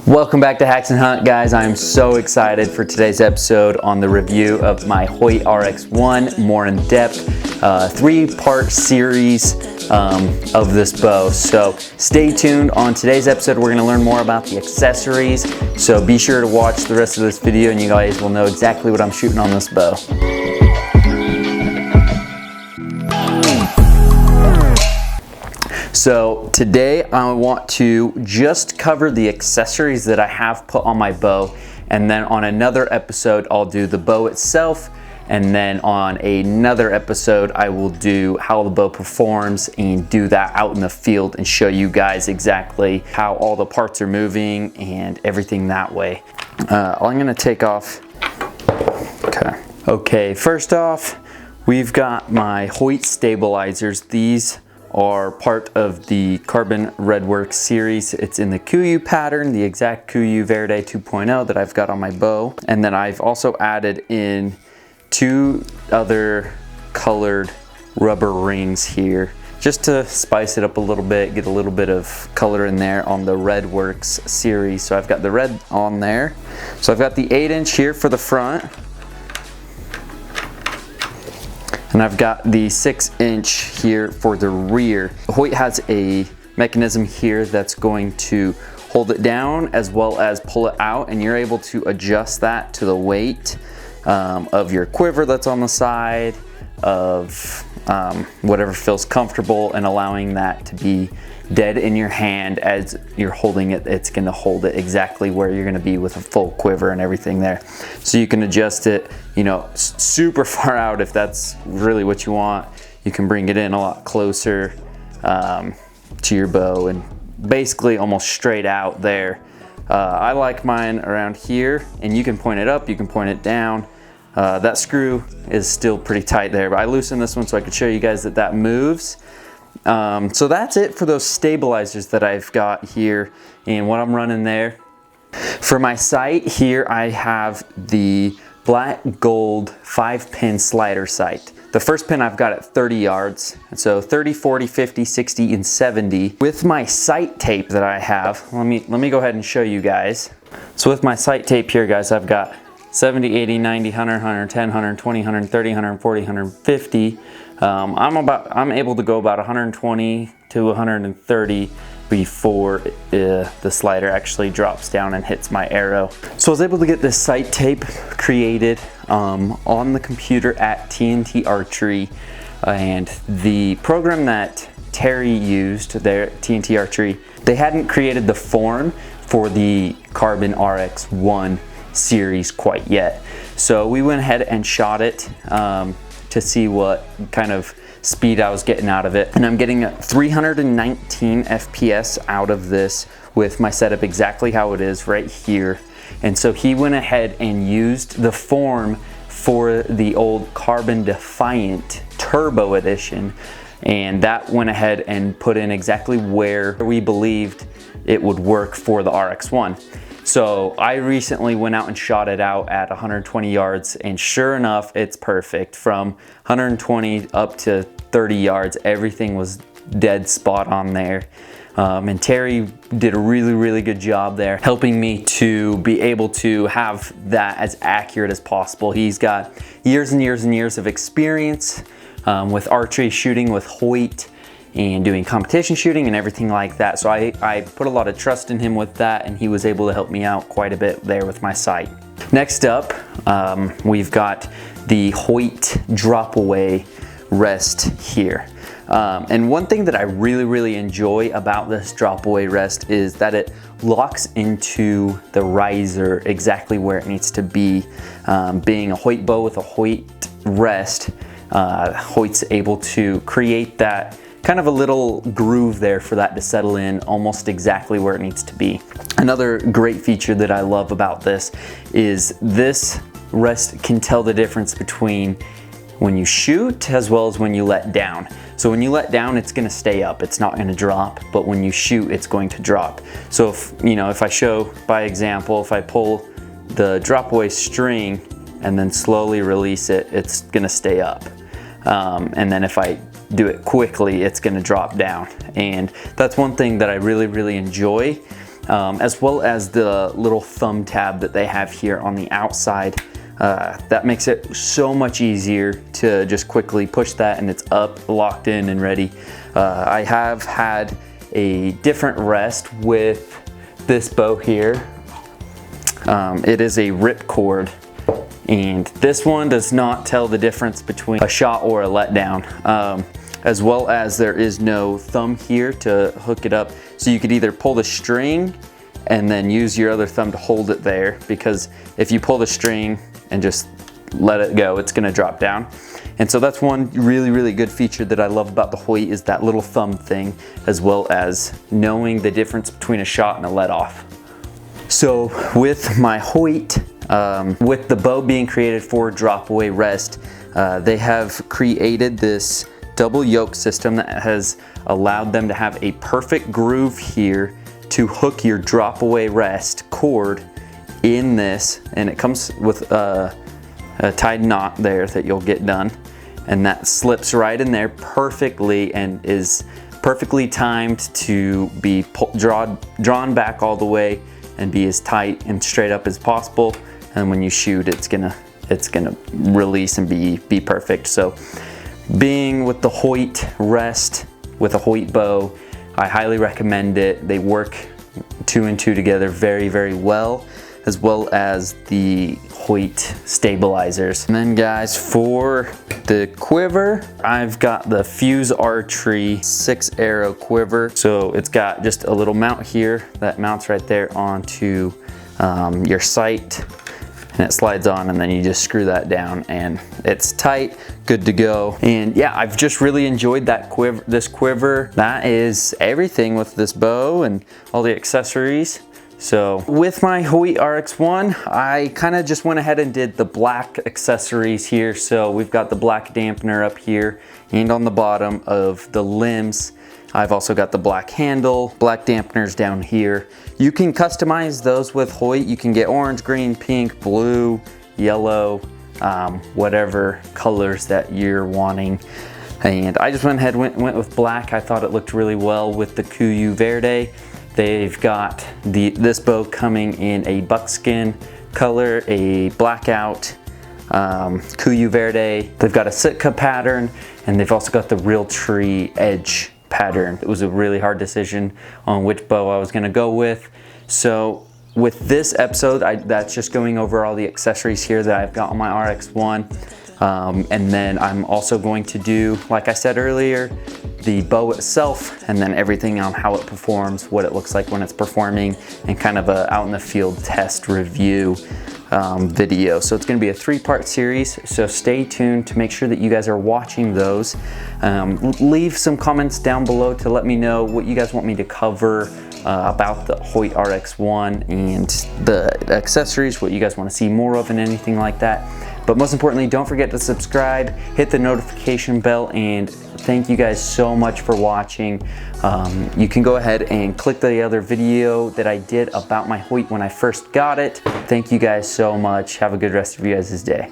Welcome back to Haxen Hunt, guys. I am so excited for today's episode on the review of my HOYT RX-1 more in depth, three-part series of this bow. So stay tuned. On today's episode, we're going to learn more about the accessories. So be sure to watch the rest of this video and you guys will know exactly what I'm shooting on this bow. So today I want to just cover the accessories that I have put on my bow, and then on another episode I'll do the bow itself, and then on another episode I will do how the bow performs and do that out in the field and show you guys exactly how all the parts are moving and everything that way. I'm gonna take off. Okay, first off, we've got my HOYT stabilizers. These are part of the Carbon Redworks series. It's in the Kuyu pattern, the exact Kuyu Verde 2.0 that I've got on my bow. And then I've also added in two other colored rubber rings here, just to spice it up a little bit, get a little bit of color in there on the Redworks series. So I've got the red on there. So I've got the 8-inch here for the front, and I've got the 6-inch here for the rear. HOYT has a mechanism here that's going to hold it down as well as pull it out, and you're able to adjust that to the weight of your quiver that's on the side, of whatever feels comfortable, and allowing that to be dead in your hand as you're holding it. It's gonna hold it exactly where you're gonna be with a full quiver and everything there. So you can adjust it, you know, super far out if that's really what you want. You can bring it in a lot closer to your bow and basically almost straight out there. I like mine around here, and you can point it up, you can point it down. That screw is still pretty tight there, but I loosened this one so I could show you guys that that moves. So that's it for those stabilizers that I've got here and what I'm running there. For my sight here, I have the black gold 5-pin slider sight. The first pin I've got at 30 yards. So 30, 40, 50, 60, and 70. With my sight tape that I have, let me go ahead and show you guys. So with my sight tape here, guys, I've got 70, 80, 90, 100, 110, 120, 130, 140, 150. I'm able to go about 120 to 130 before the slider actually drops down and hits my arrow. So I was able to get this sight tape created on the computer at TNT Archery, and the program that Terry used there at TNT Archery, they hadn't created the form for the Carbon RX-1 series quite yet. So we went ahead and shot it to see what kind of speed I was getting out of it. And I'm getting 319 FPS out of this with my setup exactly how it is right here. And so he went ahead and used the form for the old Carbon Defiant Turbo Edition, and that went ahead and put in exactly where we believed it would work for the RX-1. So I recently went out and shot it out at 120 yards, and sure enough, it's perfect. From 120 up to 30 yards, everything was dead spot on there. And Terry did a really good job there, helping me to be able to have that as accurate as possible. He's got years and years and years of experience with archery shooting with HOYT and doing competition shooting and everything like that. So I put a lot of trust in him with that, and he was able to help me out quite a bit there with my sight. Next up, we've got the HOYT drop away rest here. And one thing that I really enjoy about this drop away rest is that it locks into the riser exactly where it needs to be. Being a HOYT bow with a HOYT rest, HOYT's able to create that kind of a little groove there for that to settle in almost exactly where it needs to be. Another great feature that I love about this is this rest can tell the difference between when you shoot as well as when you let down. So when you let down, it's gonna stay up, it's not gonna drop, but when you shoot, it's going to drop. So if I show by example, if I pull the drop away string and then slowly release it, it's gonna stay up. And then if I do it quickly, it's gonna drop down. And that's one thing that I really enjoy as well as the little thumb tab that they have here on the outside. That makes it so much easier to just quickly push that and it's up, locked in and ready. I have had a different rest with this bow here. It is a ripcord, and this one does not tell the difference between a shot or a letdown. As well as there is no thumb here to hook it up. So you could either pull the string and then use your other thumb to hold it there, because if you pull the string and just let it go, it's gonna drop down. And so that's one really, really good feature that I love about the Hoyt, is that little thumb thing, as well as knowing the difference between a shot and a let off. So with my Hoyt, with the bow being created for drop away rest, they have created this double yoke system that has allowed them to have a perfect groove here to hook your drop away rest cord in this, and it comes with a tied knot there that you'll get done, and that slips right in there perfectly and is perfectly timed to be drawn back all the way and be as tight and straight up as possible. And when you shoot, it's gonna release and be perfect. So being with the Hoyt rest with a Hoyt bow, I highly recommend it. They work 2 and 2 together very, very well, as well as the Hoyt stabilizers. And then guys, for the quiver, I've got the Fuse Archery 6-arrow quiver. So it's got just a little mount here that mounts right there onto your sight, and it slides on, and then you just screw that down and it's tight, good to go. And yeah, I've just really enjoyed that this quiver. That is everything with this bow and all the accessories. So with my HOYT RX-1, I kind of just went ahead and did the black accessories here. So we've got the black dampener up here and on the bottom of the limbs. I've also got the black handle, black dampeners down here. You can customize those with Hoyt. You can get orange, green, pink, blue, yellow, whatever colors that you're wanting. And I just went ahead and went with black. I thought it looked really well with the Quiver Verde. They've got this bow coming in a buckskin color, a blackout Quiver Verde. They've got a Sitka pattern, and they've also got the Realtree edge pattern. It was a really hard decision on which bow I was gonna go with. So with this episode, that's just going over all the accessories here that I've got on my RX-1. And then I'm also going to do, like I said earlier, the bow itself, and then everything on how it performs, what it looks like when it's performing, and kind of a out in the field test review video. So it's going to be a 3-part series, so stay tuned to make sure that you guys are watching those. Leave some comments down below to let me know what you guys want me to cover about the HOYT RX-1 and the accessories, what you guys want to see more of and anything like that. But most importantly, don't forget to subscribe, hit the notification bell, and thank you guys so much for watching. You can go ahead and click the other video that I did about my Hoyt when I first got it. Thank you guys so much. Have a good rest of you guys' day.